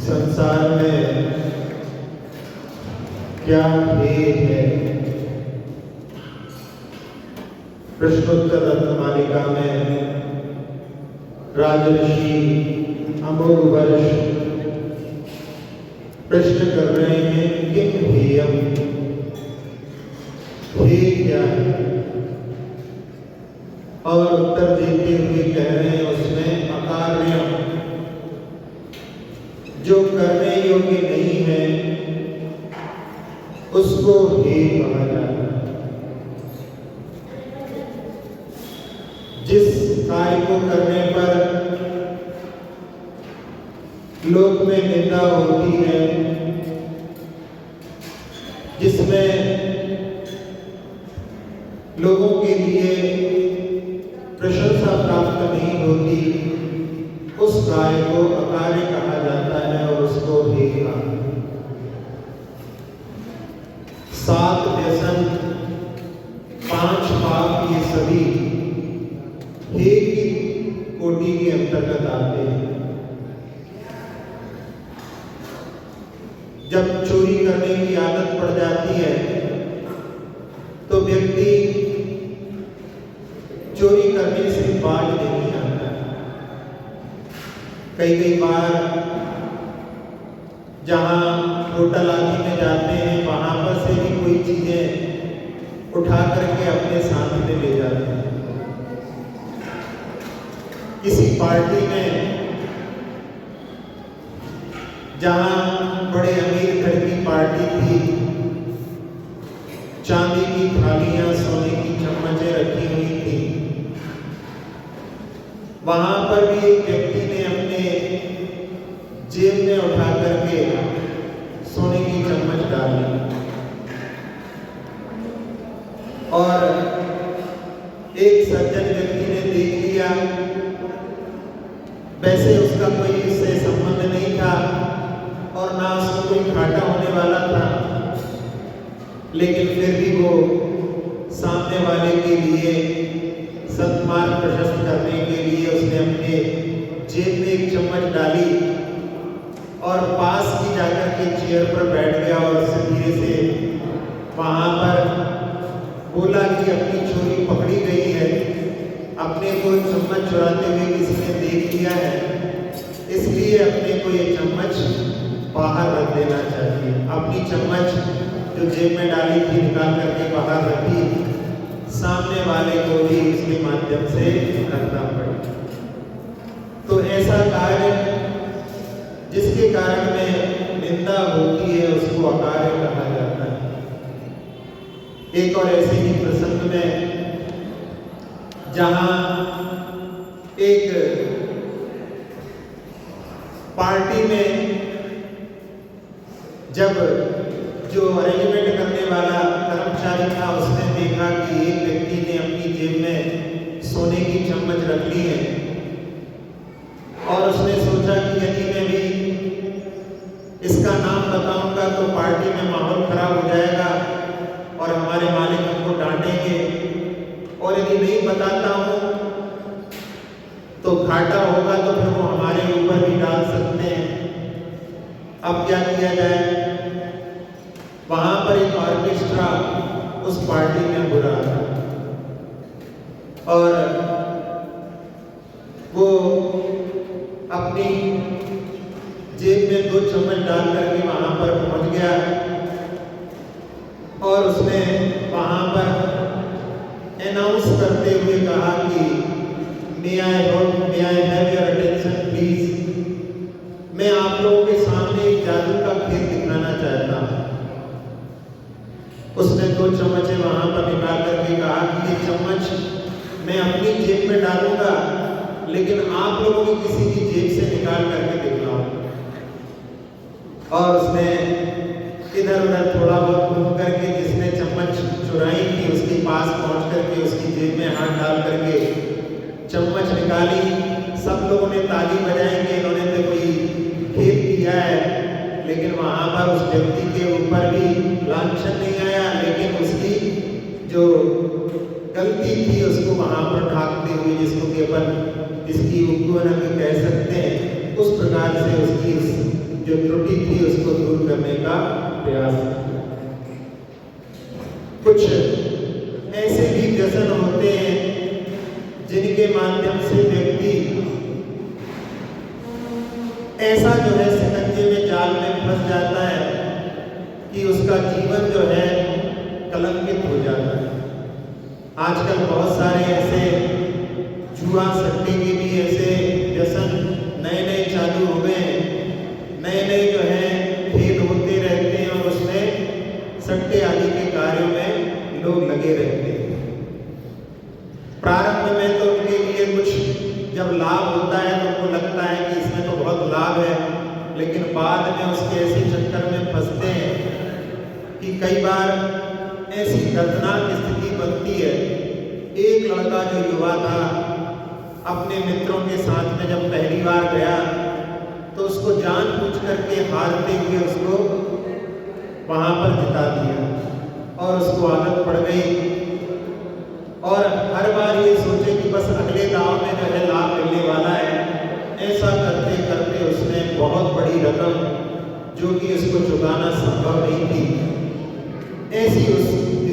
संसार में क्या भेद है। प्रश्नोत्तर रत्नमालिका में राजर्षि अमोघ वर्ष प्रश्न कर रहे हैं किम हेयम, भेद क्या है, और उत्तर देते हुए कह रहे हैं उसमें अकार्य, जो करने योग्य नहीं है उसको हेय कहा जाता है। जिस कार्य को करने पर लोक में निंदा होती है, जिसमें लोगों के लिए प्रशंसा प्राप्त नहीं होती, उस कार्य को अकार्य कहा जाता है और उसको हेय कहा। 7 व्यसन 5 पाप ये सभी हेय की कोटि के अंतर्गत आते हैं। जब चोरी करने की आदत पड़ जाती है तो व्यक्ति चोरी करने से बाज नहीं आता। कई बार जहां होटल आदि में जाते हैं वहां पर से भी कोई चीजें उठा करके अपने साथ में ले जाते हैं। किसी पार्टी में जहां बड़े अमीर घर की पार्टी थी, चांदी की थालियां, सोने की चम्मचें रखी हुई थी, वहां पर भी एक व्यक्ति ने अपने जेब में उठा करके सोने की चम्मच डाली और एक सज्जन व्यक्ति ने देख लिया। वैसे उसका कोई इससे संबंध नहीं था और ना उसको कोई घाटा होने वाला था, लेकिन फिर भी वो सामने वाले के लिए सत्मार्ग प्रशस्त करने के लिए उसने अपने जेब में एक चम्मच डाली और पास की जाकर के चेयर पर बैठ गया और उससे धीरे से वहां पर बोला कि अपनी चोरी पकड़ी गई है, अपने को चम्मच चुराते हुए किसी ने देख लिया है, इसलिए अपने को ये चम्मच बाहर रख देना चाहिए। अपनी चम्मच जो जेब में डाली थी निकाल करके बाहर रखी, सामने वाले को भी इसके माध्यम से करना पड़े। तो ऐसा कार्य जिसके कारण में निंदा होती है उसको अकार्य कहा जाता है। एक और ऐसे ही प्रसंग में जहां एक पार्टी में जब जो अरेंजमेंट करने वाला कर्मचारी था उसने देखा कि एक व्यक्ति ने अपनी जेब में सोने की चम्मच रख ली है और उसने सोचा कि यदि मैं भी इसका नाम बताऊंगा तो पार्टी में माहौल खराब हो जाएगा और हमारे मालिक हमको डांटेंगे, और यदि नहीं बताता हूं तो घाटा होगा तो फिर वो हमारे ऊपर भी डाल सकते हैं। अब क्या किया जाए? वहां पर एक ऑर्केस्ट्रा उस पार्टी में बुला था और वो अपनी जेब में 2 चम्मच डाल करके वहां पर पहुंच गया और उसने वहां पर अनाउंस करते हुए कहा कि may I have your attention please. मैं आप लोगों के सामने एक जादू का खेल दिखाना चाहता हूं। उसने 2 चम्मचें वहां पर निकाल करके कहा कि ये चम्मच मैं अपनी जेब में डालूंगा, लेकिन आप लोगों की किसी की जेब से निकाल करके दिखलाऊंगा। और उसने इधर उधर थोड़ा बहुत घूम करके जिसने चम्मच चुराई थी उसके पास पहुंच करके उसकी जेब में हाथ डाल करके चम्मच निकाली। सब लोगों ने ताली बजाई कि इन्होंने तो कोई खेल किया है, लेकिन वहां पर उस व्यक्ति के ऊपर भी लांछन नहीं आया, लेकिन उसकी जो गलती थी उसको वहां पर ढांकते हुए, जिसको कि अपन इसकी उपगुण कह सकते हैं, उस प्रकार से उसकी जो त्रुटि थी उसको दूर करने का प्रयास किया। कुछ ऐसे भी व्यसन होते हैं जिनके माध्यम से व्यक्ति ऐसा जो है शिकंजे में, जाल में फंस जाता है कि उसका जीवन जो है कलंकित हो जाता है। आजकल बहुत सारे ऐसे जुआ सट्टे के भी ऐसे व्यसन नए नए चालू हो गए हैं। नए नए जो है खेल होते रहते हैं और उसमें सट्टे आदि के कार्यों में लोग लगे रहते हैं। प्रारंभ में तो उनके लिए कुछ जब लाभ होता है तो उनको लगता है कि इसमें तो बहुत लाभ है, लेकिन बाद में उसके ऐसे चक्कर में फंसते हैं कि कई बार ऐसी दर्दनाक स्थिति बनती है। एक लड़का जो युवा था अपने मित्रों के साथ में जब पहली बार गया तो उसको जानबूझ करके हारते हुए उसको वहां पर जिता दिया और उसको आदत पड़ गई और हर बार ये सोचे कि बस अगले दांव में जो है लाभ मिलने वाला है। ऐसा करते करते उसने बहुत बड़ी रकम जो कि उसको चुकाना संभव नहीं थी, ऐसी उस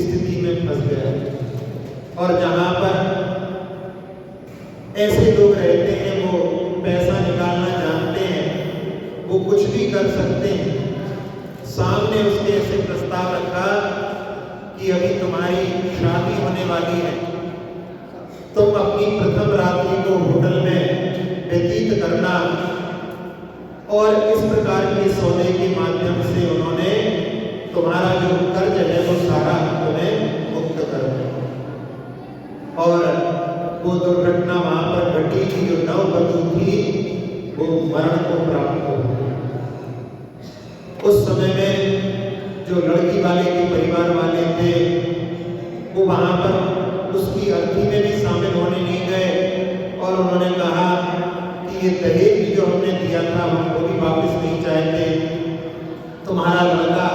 स्थिति में फंस गया। और जहां पर ऐसे लोग रहते हैं वो पैसा निकालना जानते हैं, वो कुछ भी कर सकते हैं। सामने उसके ऐसे प्रस्ताव रखा कि अभी तुम्हारी शादी होने वाली है, तुम अपनी प्रथम रात्रि को होटल में व्यतीत करना, और इस प्रकार के सौदे के माध्यम से उन्होंने तुम्हारा जो कर्ज है वो सारा तुम्हें मुक्त कर दिया। और वो दुर्घटना वहां पर घटी कि जो नववधू थी वो मरण को प्राप्त हो गई। उस समय में जो लड़की वाले के परिवार वाले थे वो वहां पर उसकी अर्थी में भी शामिल होने नहीं गए और उन्होंने कहा कि ये दहेज जो हमने दिया था हम वो भी वापस नहीं चाहते। तुम्हारा लड़का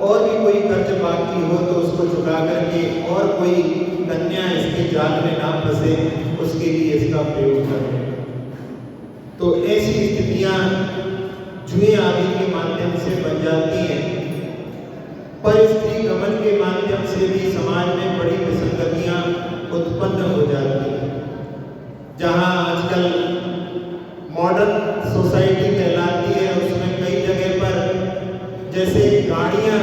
और भी कोई कर्ज बाकी हो तो उसको चुका करके और कोई कन्या इसके जाल में ना फंसे, उसके लिए इसका प्रयोग करें। तो ऐसी स्थितियां जुए आदि के माध्यम से बन जाती हैं। पर स्त्री गमन के माध्यम से भी समाज में बड़ी विसंगतियां उत्पन्न हो जाती हैं। जहां आजकल मॉडर्न सोसाइटी कहलाती है, उसमें कई जगह पर जैसे गाड़ियां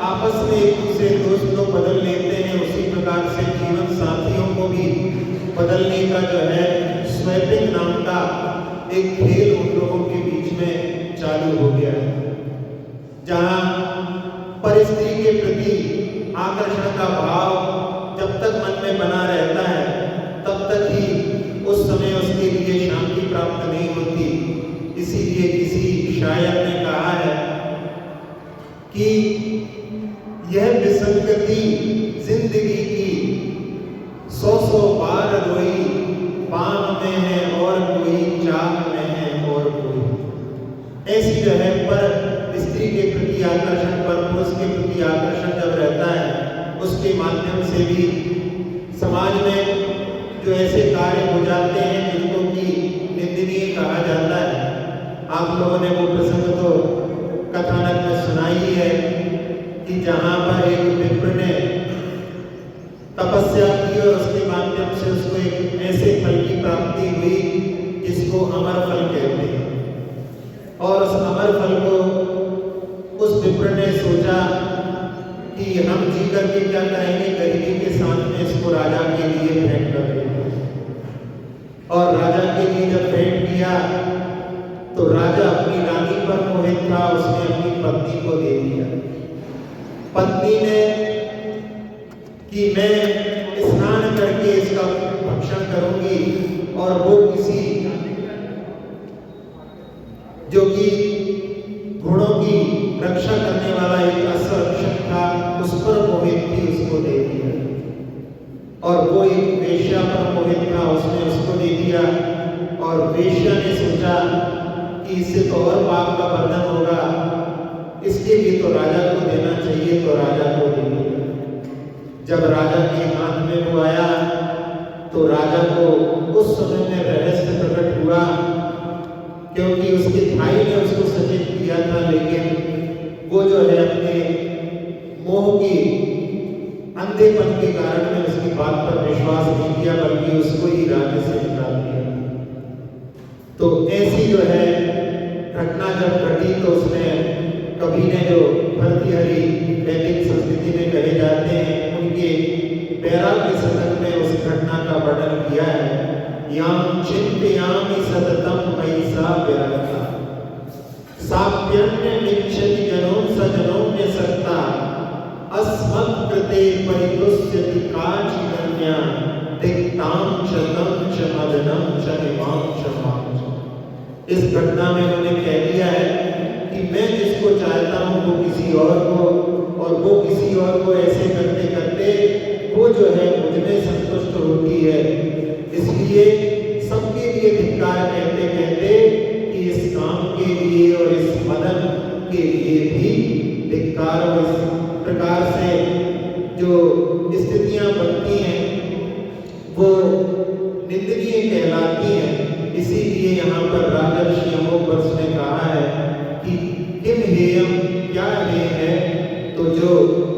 आपस में एक दूसरे दोस्त लोग बदल लेते हैं, उसी प्रकार से जीवन साथियों को भी बदलने का जो है स्वैपिंग नाम का एक खेल उन लोगों के बीच में चालू हो गया है। जहां पर स्त्री के प्रति आकर्षण का भाव जब तक मन में बना रहता है तब तक ही उस समय उसके लिए शांति प्राप्त नहीं होती। इसीलिए किसी शायर ने कहा है कि यह विसंगति जिंदगी की 100 बार रोई, बाम में है और कोई चाह में है और कोई। ऐसी जो है पर स्त्री के प्रति आकर्षण, पर पुरुष के प्रति आकर्षण जब रहता है उसके माध्यम से भी समाज में जो ऐसे कार्य हो जाते हैं जिनको कि निंदनीय कहा जाता है। आप लोगों ने वो प्रसंग तो कथानक में सुनाई है कि जहां पर एक विप्र ने तपस्या की और उसके माध्यम से उसको एक ऐसे फल की प्राप्ति हुई जिसको अमर फल कहते हैं। और उस अमर फल को उस विप्र ने सोचा कि हम जी करके क्या करेंगे, गरीबी के साथ में इसको राजा के लिए भेंट कर देंगे। और राजा के लिए जब भेंट किया तो राजा अपनी रानी पर मोहित था, उसने अपनी पत्नी को दे दिया। पत्नी ने कि मैं स्नान करके इसका भक्षण करूंगी, और वो किसी जो कि घोड़ों की रक्षा करने वाला एक अश्वरक्षक था उस पर मोहित थी, उसको दे दिया। और वो एक वेश्या पर मोहित था, उसने उसको दे दिया। और वेश्या ने सोचा कि इससे तो और पाप का बर्धन होगा, इसके लिए तो राजा को देना चाहिए, तो राजा को दे दिया। जब राजा के हाथ में वो आया तो राजा को उस समय में रहस्य प्रकट हुआ क्योंकि उसके भाई ने उसको सचेत किया था, लेकिन वो जो है अपने मोह की अंधेपन के कारण में उसकी बात पर विश्वास नहीं किया, बल्कि उसको ही राज्य से निकाल दिया। तो ऐसी जो है घटना जब घटी तो उसने कवि ने जो भर्तृहरि वैदिक संस्कृति में कहे जाते हैं उनके वैराग्य शतक में उस घटना का वर्णन किया है। याम चिंतयामि सततम मयि सा विरक्ता साप्यन्य निक्षति जनों सजनों सक्ता अस्मत्कृते परितुष्यति काचि कन्या दिक्तां च तं च मदनं च इमां च मां। इस घटना में उन्होंने कह दिया है कि मैं जिसको चाहता हूँ वो किसी और को, और वो किसी और को ऐसे करते करते वो जो है मुझमें संतुष्ट होती है। इसलिए सबके लिए धिक्कार कहते कहते कि इस काम के लिए और इस मदन के लिए भी धिक्कार। और इस प्रकार से जो स्थितियां बनती हैं वो निंदनीय कहलाती हैं। इसीलिए यहाँ पर राजर्षि अमोघवर्ष ने कहा है कि किम हेयम, क्या हेय है, तो जो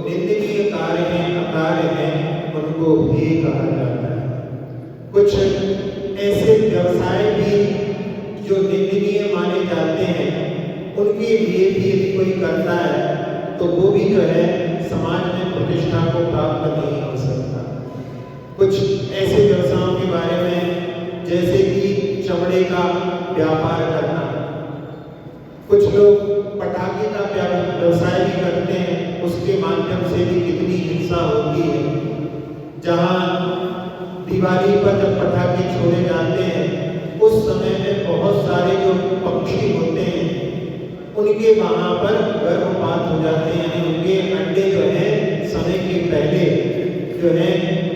निंदनीय कार्य हैं, अकार्य हैं, उनको हेय कहा जाता है। कुछ ऐसे व्यवसाय भी जो निंदनीय माने जाते हैं उनके लिए भी यदि कोई करता है तो वो भी जो है समाज में प्रतिष्ठा को प्राप्त नहीं हो सकता। कुछ ऐसे व्यवसायों के बारे में जैसे कि चमड़े का व्यापार करना, कुछ लोग पटाखे का व्यवसाय भी करते हैं, उसके माध्यम से भी कितनी हिंसा होती है। जहाँ दिवाली पर जब पटाखे छोड़े जाते हैं उस समय में बहुत सारे जो पक्षी होते हैं उनके वहाँ पर गर्भपात हो जाते हैं, यानी उनके अंडे जो हैं समय के पहले जो है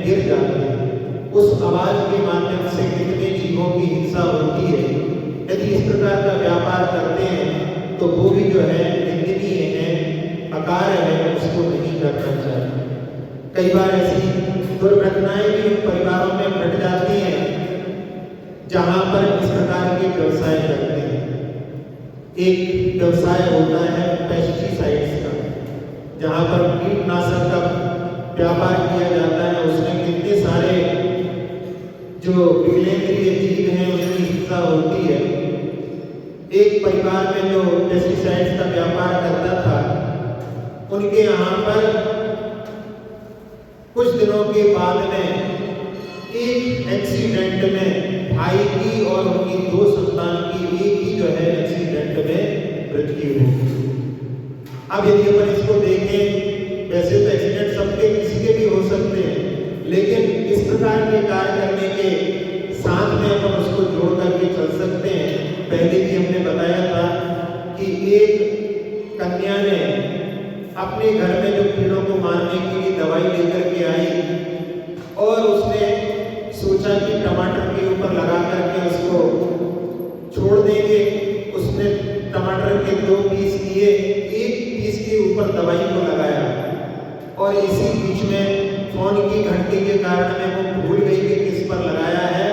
गिर जाते हैं। उस आवाज के माध्यम से कितने जीवों की हिंसा होती है। यदि इस प्रकार का व्यापार करते हैं तो वो भी जो है निंदनीय है, अकार्य है, उसको नहीं करना चाहिए। कई बार ऐसी दुर्घटनाएं भी परिवारों में घट जाती हैं जहां पर इस प्रकार के व्यवसाय करते हैं। एक व्यवसाय होता है पेस्टिसाइड्स का, जहां पर कीटनाशक का व्यापार किया जाता है। उसमें कितने सारे जो विकलेंद्रीय जीव हैं उनकी हिंसा होती है। एक परिवार में जो पेस्टिसाइड्स का व्यापार करता था उनके यहाँ पर कुछ दिनों के बाद में एक एक्सीडेंट में भाई की और उनकी 2 संतान की एक ही जो है एक्सीडेंट में मृत्यु हो। अब यदि अपन इसको देखें, वैसे तो एक्सीडेंट सबके किसी के भी हो सकते हैं, लेकिन इस प्रकार के कार्य करने के साथ में अपन उसको जोड़ करके चल सकते हैं। पहले भी हमने बताया था कि एक कन्या ने अपने घर में जो कीड़ों को मारने के लिए दवाई लेकर के आई और उसने सोचा कि टमाटर के ऊपर लगा करके उसको छोड़ देंगे। उसने टमाटर के 2 पीस लिए, एक पीस के ऊपर दवाई को लगाया और इसी बीच में फोन की घंटी के कारण में वो भूल गई कि किस पर लगाया है।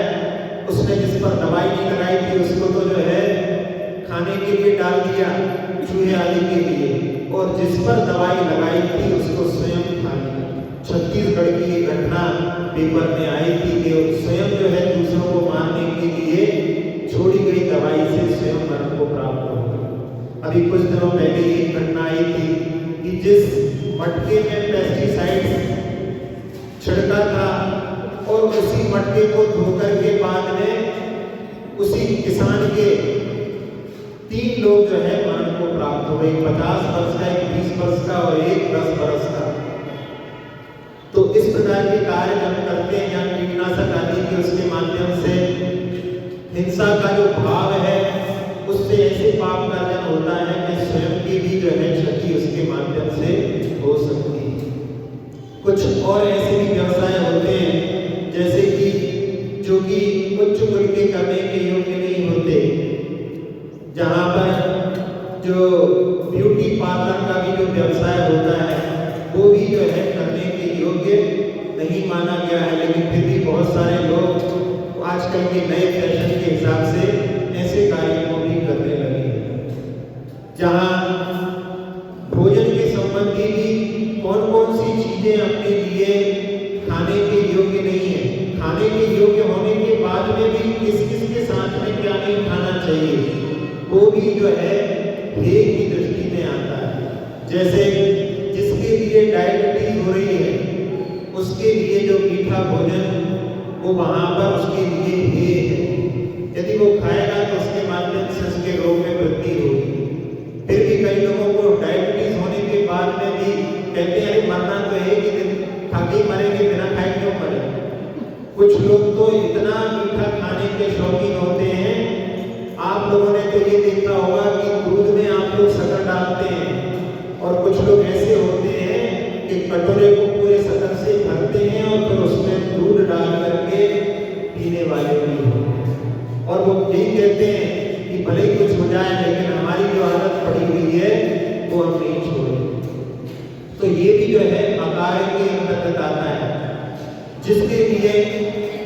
उसने जिस पर दवाई नहीं लगाई थी उसको तो जो है खाने के लिए डाल दिया, चूहे आदि के लिए, और जिस पर दवाई लगाई थी उसको स्वयं खा लिया। छत्तीसगढ़ की ये घटना पेपर में आई थी कि स्वयं जो है दूसरों को मारने के लिए छोड़ी गई दवाई से स्वयं मरण को प्राप्त हो गया। अभी कुछ दिनों पहले एक घटना आई थी कि जिस मटके में पेस्टिसाइड्स छिड़का था और उसी मटके को धोकर के बाद में उसी किसान के 3 लोग जो है मरण को प्राप्त हो गए। 50 वर्ष का, एक 20 वर्ष का और एक 10 वर्ष का। तो इस प्रकार के कार्य जब करते हैं या कीटनाशक आदि के उसके माध्यम से हिंसा का जो भाव है उससे ऐसे पाप का जन्म होता है कि स्वयं की भी जो है क्षति उसके माध्यम से हो सकती है। कुछ और ऐसे भी व्यवसाय होते हैं जैसे कि जो कि उच्च मूल्य के करने के योग्य नहीं होते, जहाँ पर जो ब्यूटी पार्लर का भी जो व्यवसाय होता है वो भी जो है करने के योग्य नहीं माना गया है। लेकिन फिर भी बहुत सारे लोग आजकल के नए फैशन के हिसाब से ऐसे कार्यों को भी जहाँ भोजन के संबंधी भी कौन कौन सी चीजें अपने लिए खाने के योग्य नहीं है, खाने के योग्य होने के बाद में भी किस किस के साथ में क्या नहीं खाना चाहिए, वो भी जो है हेय की दृष्टि में आता है। जैसे जिसके लिए डायबिटीज हो रही है उसके लिए जो मीठा भोजन वो वहां पर उसके लिए हेय है, यदि वो खाएगा तो उसके माध्यम से उसके रोग में वृद्धि होगी। फिर भी कई लोगों को डायबिटीज होने के बाद में भी कहते हैं अरे मरना तो है कि खा के मरेंगे, बिना खाए क्यों मरे। कुछ लोग तो इतना मीठा खाने के शौकीन होते हैं, आप लोगों ने तो ये देखा होगा कि दूध में आप लोग शक्कर डालते हैं, और कुछ लोग ऐसे होते हैं कि कटोरे को पूरे शक्कर से भरते हैं और फिर उसमें दूध डाल करके पीने वाले भी होते हैं। और वो यही कहते हैं कि भले ही कुछ हो जाए लेकिन हमारी जो आदत पड़ी हुई है वो हम नहीं छोड़ें। तो ये भी जो है अकार्य के अंतर्गत आता है। जिसके लिए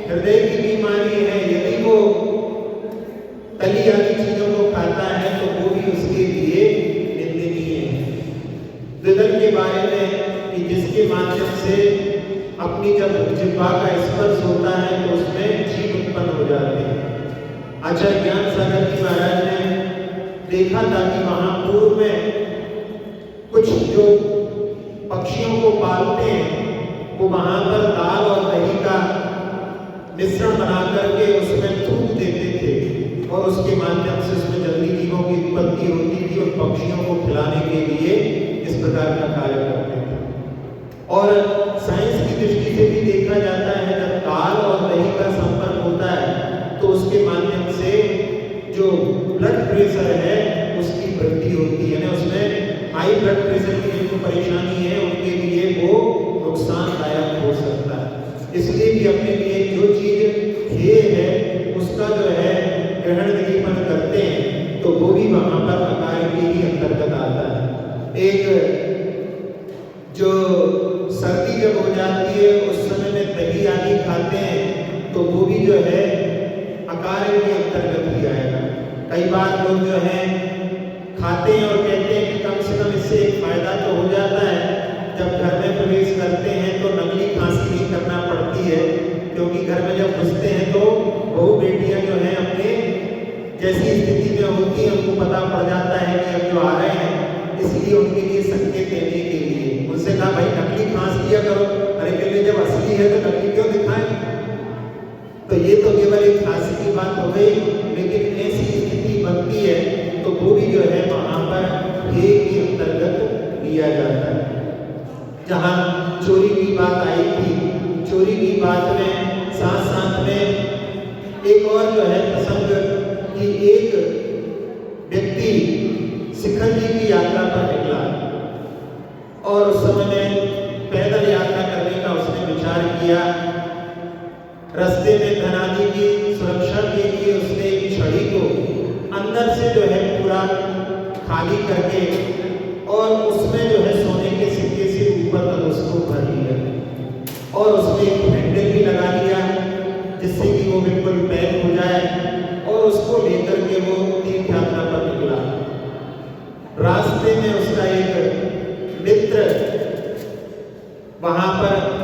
हृदय की बीमारी है, यदि वो तली आदि चीजों को खाता है तो वो भी उसके लिए निंदनीय है। द्विदल के बारे में कि जिसके माध्यम से अपनी जब जिह्वा का स्पर्श होता है तो उसमें जीव उत्पन्न हो जाते हैं। आचार्य ज्ञान सागर जी महाराज ने देखा था कि वहां पूर्व में कुछ जो पक्षियों को पालते हैं वो वहां पर दाल और दही का मिश्रण बना करके उसमें थूक देते थे और उसके माध्यम से उसमें जल्दी जीवों की उत्पत्ति होती थी और पक्षियों को खिलाने के लिए इस प्रकार का कार्य करते थे। और साइंस की दृष्टि से भी देखा जाता है जब दाल और दही का संपर्क होता है तो उसके माध्यम से जो ब्लड प्रेशर है उसकी वृद्धि होती है ना, उसमें हाई ब्लड प्रेशर की जिनको परेशानी है उनके लिए वो नुकसानदायक हो सकता है। इसलिए भी अपने लिए जो चीज हेय है उसका जो है ग्रहण विधिपन करते हैं तो वो भी वहां पर अकार्य के ही अंतर्गत आता है। एक जो सर्दी जब हो जाती है उस समय में दही आदि खाते हैं तो वो भी जो है अकार्य के अंतर्गत ही आएगा। कई बार लोग जो है खाते हैं और कहते हैं कि कम से कम इससे एक फायदा तो हो जाता है, जब घर में प्रवेश करते हैं तो नकली खांसी नहीं करना पड़ती है, क्योंकि घर में जब घुसते हैं तो बहू बेटियां जो है अपने जैसी स्थिति में होती है उनको पता पड़ जाता है कि अब जो आ रहे हैं, इसलिए उनके लिए संकेत देने के लिए उनसे कहा भाई नकली खांस लिया करो। अरे के लिए जब असली है तो नकली क्यों दिखाएं। तो ये तो केवल एक खांसी की बात हो गई, लेकिन ऐसी स्थिति बनती है तो वो भी जो है वहां पर हेय के अंतर्गत लिया जाता है। जहां चोरी की बात आई थी, चोरी की बात में साथ साथ में एक और जो है प्रसंग कि एक व्यक्ति शिखर जी की यात्रा पर निकला और उस समय में पैदल यात्रा करने का उसने विचार किया। रास्ते में धन आदि की सुरक्षा के लिए उसने एक छड़ी को अंदर से जो है पूरा खाली करके और उसमें जो है सोने के सिक्के से ऊपर तक उसको भर लिया और उसमें एक हैंडल भी लगा दिया जिससे कि वो बिल्कुल पैक हो जाए और उसको लेकर के वो तीर्थ यात्रा पर निकला। रास्ते में उसका एक मित्र वहां पर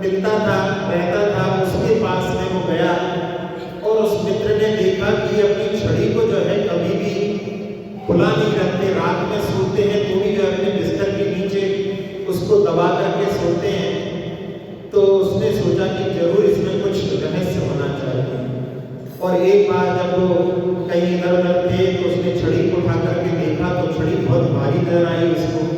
मिलता था, रहता था, उसके पास में वो गया और उस मित्र ने देखा कि अपनी छड़ी को जो है कभी भी खुला नहीं रखते, रात में सोते हैं तो भी जो अपने बिस्तर के नीचे उसको दबा करके सोते हैं। तो उसने सोचा कि जरूर इसमें कुछ रहस्य होना चाहिए और एक बार जब वो कहीं इधर उधर थे तो उसने छड़ी को उठा करके देखा तो छड़ी बहुत भारी नजर आई उसको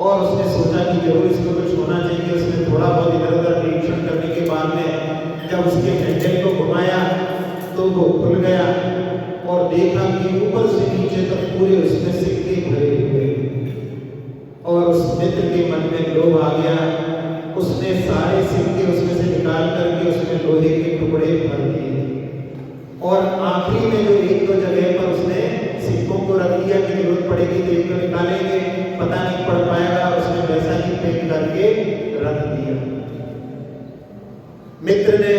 और उसने सोचा कि जरूर इसमें कुछ होना चाहिए। उसने थोड़ा बहुत इधर उधर निरीक्षण करने के बाद में जब उसके हैंडल को घुमाया तो वो खुल गया और देखा कि ऊपर से नीचे तक पूरे उसमें सिक्के भरे हुए और उस मित्र के मन में लोभ आ गया। उसने सारे सिक्के उसमें से निकाल करके उसमें लोहे के टुकड़े भर दिए और आखिरी में जो एक दो जगह पर उसने सिक्कों को रख दिया कि जरूरत पड़ेगी तो एक तो निकालेंगे, पता नहीं पड़ पाएगा, उसने वैसा ही पैक करके रख दिया। मित्र ने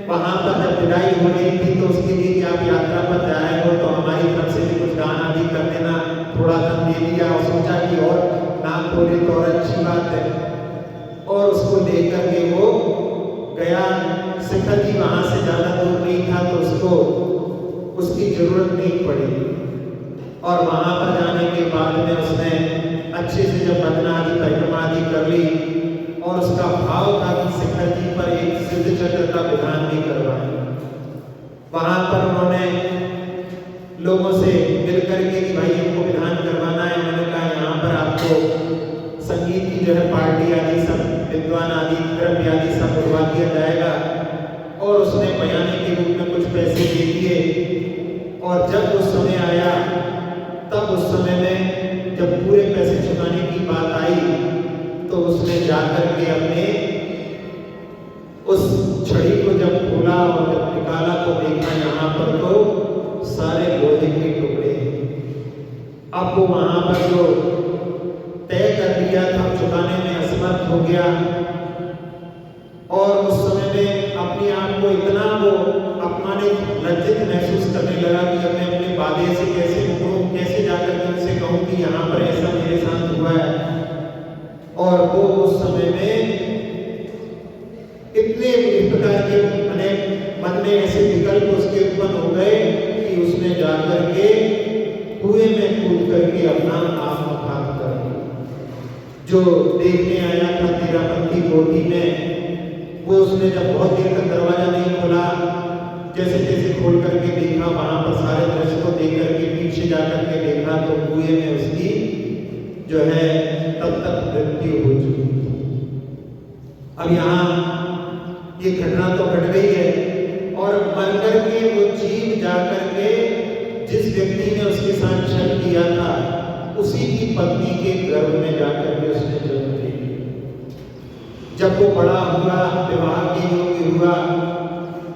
वहां पर जब विदाई हो रही थी तो उसके लिए कि आप यात्रा पर जाए हो तो हमारी तरफ से भी कुछ दान आदि कर देना, बोले तो और अच्छी बात है। और उसको लेकर के वो गया। शिखर जी वहां से ज्यादा दूर नहीं था तो उसको उसकी जरूरत नहीं पड़ी। और वहां पर जाने के बाद में उसने अच्छे से जब बदना आदि परिक्रमा आदि कर ली और उसका भाव था कि शिखर जी पर एक सिद्ध चक्र का विधान भी करवाए। वहां पर उन्होंने लोगों से मिलकर के कि भाई हमको विधान करवाना है। मैंने कहा यहाँ पर आपको संगीत की जो है पार्टी आदि सब विद्वान आदि द्रव्य आदि सब बुलवा दिया जाएगा। और उसने बयाने के रूप में कुछ पैसे दे दिए। और जब उस समय आया तब उस समय में जब पूरे पैसे चुकाने की बात आई तो उसने जाकर के अपने उस छड़ी को जब खोला और जब निकाला तो देखा यहाँ पर तो सारे लोहे के टुकड़े हैं। अब वो वहां पर जो तय कर दिया था चुकाने में असमर्थ हो गया। और उस समय में अपने आप को इतना वो अपमानित लज्जित महसूस करने लगा कि अब मैं अपने वादे से कैसे मुकरूं, कैसे जाकर के उनसे कहूं कि यहाँ पर ऐसा मेरे साथ हुआ है। और वो उस समय में इतने इस प्रकार के मन में ऐसे विकल्प उसके उत्पन्न हो गए कि उसने जाकर के कुएं में कूद करके अपना आत्मघात कर दिया। जो देखने आया था तेरापंथी कोठी में वो उसने जब बहुत देर तक दरवाजा नहीं खोला, जैसे जैसे खोल करके देखा वहां पर सारे दृश्य को देख करके पीछे जाकर के देखा तो कुएं में उसकी जो है तब तक मृत्यु हो चुकी थी। अब यहाँ ये घटना तो घट गई है और मर करके वो जीव जाकर के जिस व्यक्ति ने उसके साथ छल किया था उसी की पत्नी के गर्भ में जाकर के उसने जन्म लिया। जब वो बड़ा हुआ, विवाह के योग्य हुआ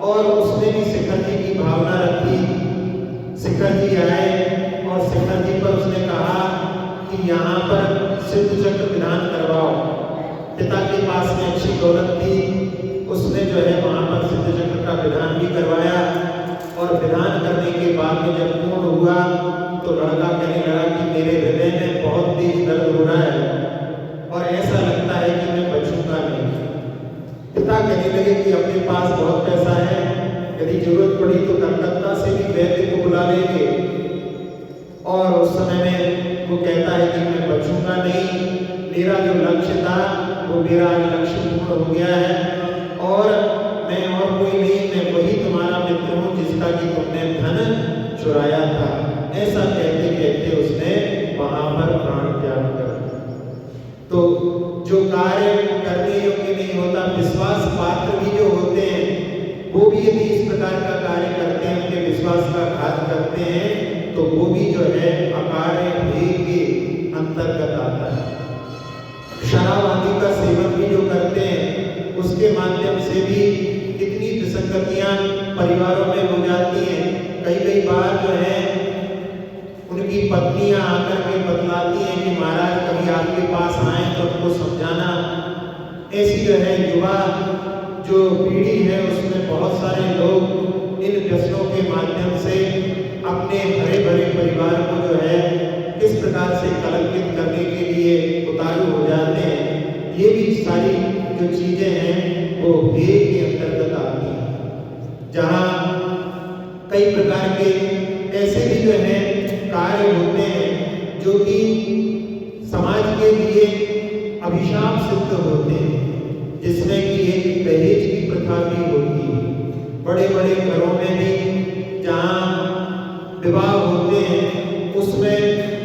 और उसने भी शिखर जी की भावना रखी। शिखर जी आए और शिखर जी पर उसने कहा कि यहाँ पर सिद्ध चक्र विधान करवाओ। पिता के पास में अच्छी दौलत थी, उसने जो है वहां पर सिद्ध चक्र का विधान भी करवाया। और विधान करने के बाद में जब पूर्ण हुआ तो लड़का कहने लगा कि मेरे हृदय में बहुत तेज दर्द हो रहा है और ऐसा लगता है कि मैं बचूंगा नहीं। पिता कहने लगे कि अपने पास बहुत पैसा है, यदि जरूरत पड़ी तो कलकत्ता से भी वैद्य को बुला लेंगे। और उस समय में वो कहता है कि मैं बचूंगा नहीं, मेरा जो लक्ष्य था वो मेरा लक्ष्य पूर्ण हो गया है और मैं और कोई नहीं, मैं वही तुम्हारा मित्र हूँ जिसका कि तुमने धन चुराया था। ऐसा कहते कहते उसने वहां पर प्राण त्याग कर। तो जो कार्य करने योग्य नहीं होता, विश्वास पात्र भी जो होते हैं वो भी यदि इस प्रकार का कार्य करते हैं, उनके विश्वास का घात करते हैं तो वो भी जो है अकार्य भेद के अंतर्गत आता है। शराब आदि का सेवन भी जो करते हैं उसके माध्यम से भी कितनी विसंगतियां परिवारों में हो जाती हैं। कई बार जो है उनकी पत्नियां आकर के बतलाती हैं कि महाराज कभी आपके पास आए तो उनको समझाना। ऐसी जो है युवा जो पीढ़ी है उसमें बहुत सारे लोग इन व्यसनों के माध्यम से अपने हरे भरे परिवार को जो है किस प्रकार से कलंकित करने के लिए उतारू हो जाते हैं। ये भी सारी जो चीजें हैं वो भेद के अंतर्गत आती हैं, जहाँ कई प्रकार के ऐसे भी जो है कार्य होते हैं जो कि समाज के लिए अभिशाप सिद्ध होते हैं, जिसमें कि एक दहेज की प्रथा भी होती है। बड़े बड़े घरों में भी जहाँ विवाह होते हैं उसमें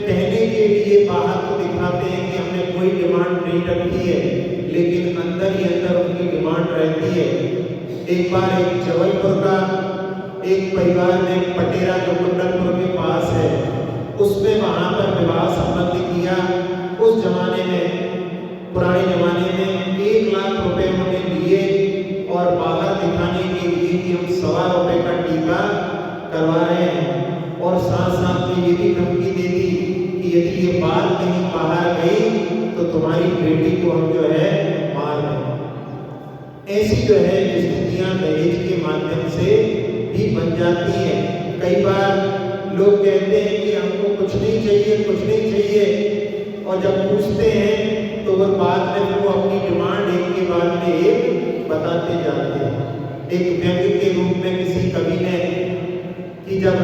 कहने के लिए बाहर तो दिखाते हैं कि हमने कोई डिमांड नहीं रखी है, लेकिन अंदर ही अंदर उनकी डिमांड रहती है। एक बार एक जबलपुर का एक परिवार ने पटेरा जो कुंडलपुर के पास है उसमें वहां पर विवाह संबंध किया। उस जमाने में, पुराने जमाने में 1 लाख रुपए उन्होंने लिए और बाहर दिखाने के लिए कि हम ₹1.25 का टीका करवा रहे हैं और साथ साथ में ये भी धमकी दे दी कि यदि ये बात कहीं बाहर गई तो तुम्हारी बेटी को हम जो है मार देंगे। ऐसी जो है स्थितियां दहेज के माध्यम से भी बन जाती हैं। कई बार लोग कहते हैं कि हमको कुछ नहीं चाहिए, कुछ नहीं चाहिए, और जब पूछते हैं तो वो बाद में वो अपनी डिमांड एक के बाद में एक बताते जाते हैं। एक व्यंग्य के रूप में किसी कवि ने कि जब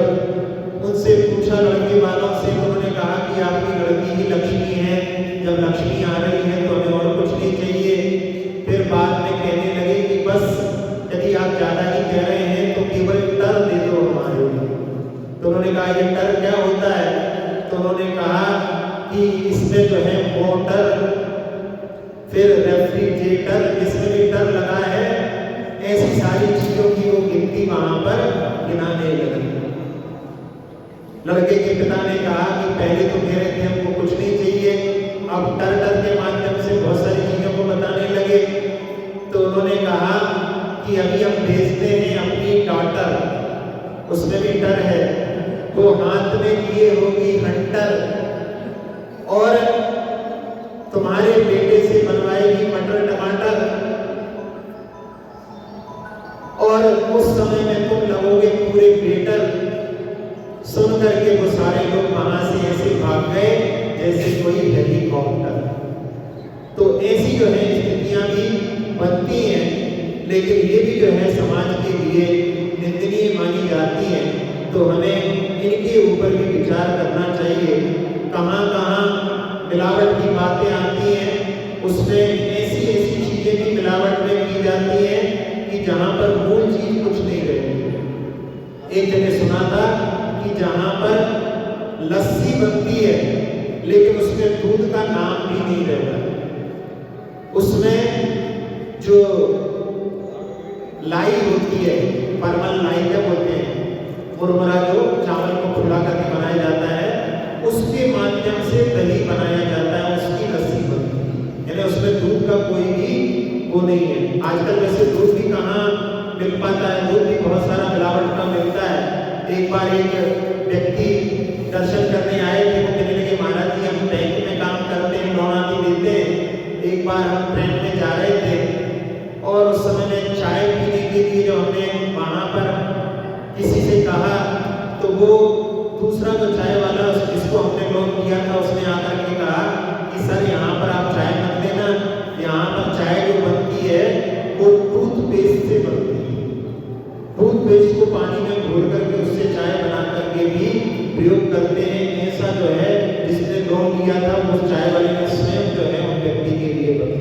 उनसे पूछा लड़के वालों से तो उन्होंने कहा कि आपकी लड़की ही लक्ष्मी है, जब लक्ष्मी आ रही है तो हमें और कुछ नहीं चाहिए। फिर बाद में कहने लगे कि बस यदि आप ज़्यादा ही कह रहे हैं तो केवल टर दे दो हमारे लिए। तो उन्होंने कहा ये टर क्या होता है? तो उन्होंने कहा कि इसमें जो है मोटर, फिर रेफ्रिजरेटर, जिसमें भी टर लगा है, ऐसी सारी चीजों की वो गिनती वहां पर गिनाने लगी। लड़के के पिता ने कहा कि पहले तो कह रहे थे हमको कुछ नहीं चाहिए, अब टर टर के माध्यम से बहुत सारी चीजों को बताने लगे। तो उन्होंने कहा कि अभी हम भेजते हैं अपनी डॉटर, उसमें भी टर है, वो हाथ में लिए होगी हंटर और तुम्हारे बेटे से बनवाएगी मटर टमाटर, और उस समय में तुम लगोगे पूरे बेटर। सुन करके वो सारे लोग वहां से ऐसे भाग गए जैसे कोई हेलीकॉप्टर। तो ऐसी जो है स्थितियां भी बनती हैं, लेकिन ये भी जो है समाज के लिए निंदनीय मानी जाती हैं। तो हमें इनके ऊपर भी विचार करना चाहिए। कहाँ कहाँ मिलावट की बातें आती हैं, उसमें ऐसी ऐसी चीजें भी मिलावट में की जाती हैं कि जहाँ पर मूल चीज कुछ नहीं रहती। एक जगह सुना था कि जहाँ पर लस्सी बनती है लेकिन उसमें दूध का नाम भी नहीं रहता, उसमें जो लाई होती है, परमल लाई क्या बोलते हैं, मुरमुरा जो चावल को फुला करके बनाया जाता है, उसके माध्यम से दही बनाया जाता है, उसकी लस्सी बनती है। यानी उसमें दूध का कोई भी वो नहीं है। आजकल वैसे दूध भी कहाँ मिल पाता है, दूध भी बहुत सारा मिलावट का मिलता है। एक बार एक व्यक्ति दर्शन करने आए थे, वो कहने लगे महाराज जी हम बैंक में काम करते हैं, लोन आदि देते हैं। एक बार हम ट्रेन में जा रहे थे और उस समय में चाय पीने के लिए जो हमने वहाँ पर किसी से कहा, तो वो दूसरा जो चाय वाला जिसको हमने लोन किया था, उसने आकर के कहा कि सर यहाँ पर आप चाय मत लेना, यहाँ पर चाय जो बनती है वो टूथपेस्ट से बनती है। टूथपेस्ट को पानी में घोल करके उससे चाय बना करके भी प्रयोग करते हैं। ऐसा जो है जिसने लोन लिया था उस चाय वाले ने स्वयं जो है उन व्यक्ति के लिए बताया।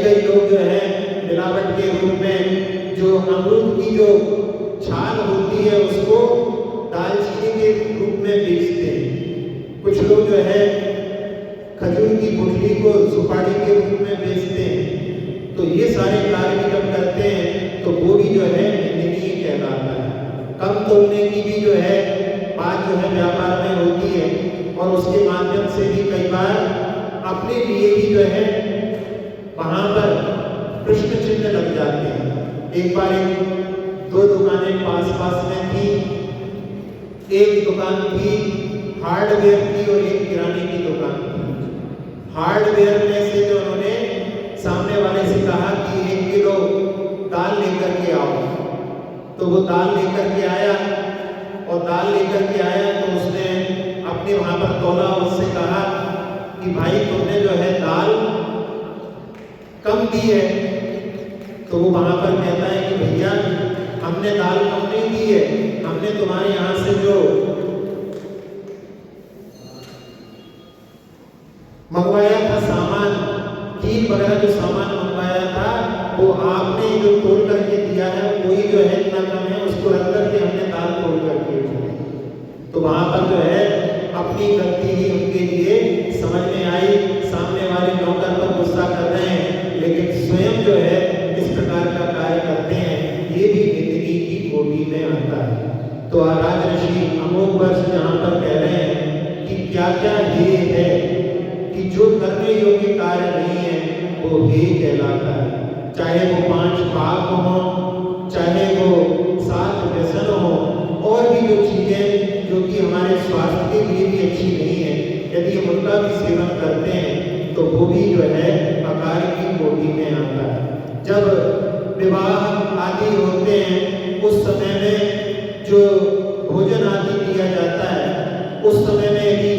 कई लोग जो है मिलावट के रूप में जो अमरूद की जो छाल होती है उसको दालचीनी के रूप में बेचते हैं। कुछ लोग जो है खजूर की गुठली को सुपारी के रूप में बेचते हैं। तो ये सारे कार्य भी जब करते हैं तो वो भी जो है निंदनीय कहलाता है। कम तोलने की भी जो है बात जो है व्यापार में होती है और उसके माध्यम से भी कई बार अपने लिए भी जो है वहां पर प्रश्न चिन्ह लग जाते हैं। एक बार दो दुकानें पास पास में थी, एक दुकान थी हार्डवेयर की और एक किराने की दुकान थी। हार्डवेयर में से जो उन्होंने सामने वाले से कहा कि 1 किलो दाल लेकर के आओ, तो वो दाल लेकर के आया और दाल लेकर के आया तो उसने अपने वहां पर तोला, उससे कहा कि भाई तुमने जो है दाल कम दी है। तो वो वहां पर कहता है कि भैया हमने दाल कम नहीं दी है, हमने तुम्हारे यहाँ से जो मंगवाया था सामान, खीर वगैरह जो सामान मंगवाया था, वो आपने जो तोड़ करके दिया है वही जो है इतना कम है, उसको रख करके हमने दाल तोड़ करके दी। तो वहां पर जो है अपनी गलती ही उनके लिए समझ में आई। सामने वाले नौकर पर गुस्सा कर रहे हैं लेकिन स्वयं जो है इस प्रकार का कार्य करते हैं, ये भी निंदनीय की कोटि में आता है। तो राजर्षि अमोघ वर्ष जहाँ पर कह रहे हैं कि क्या क्या हे है कि जो करने योग्य कार्य नहीं है वो हे कहलाता है। चाहे वो 5 पाप हो, चाहे वो 7 व्यसन हो, और भी जो चीजें जो कि हमारे स्वास्थ्य के लिए भी अच्छी नहीं है, यदि हम उनका भी सेवन करते हैं तो वो भी जो है अकार्य की कोटि में आता है। जब विवाह आदि होते हैं उस समय में जो भोजन आदि दिया जाता है, उस समय में भी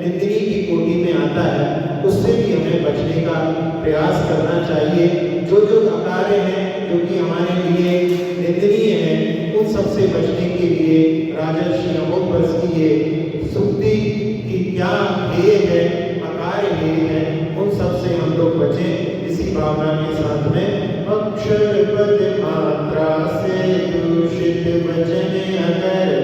निंदनीय की कोटि में आता है, उससे भी हमें बचने का प्रयास करना चाहिए। जो अकार्य हैं, जो कि हमारे लिए निंदनीय हैं, उन सबसे बचने के लिए राजर्षि अमोघवर्ष की ये सूक्ति की क्या ध्येय है, अकार्य ध्येय है, उन सबसे हम लोग बचें। इसी भावना के साथ में अक्षर पद मात्रा से दूषित वचन अगर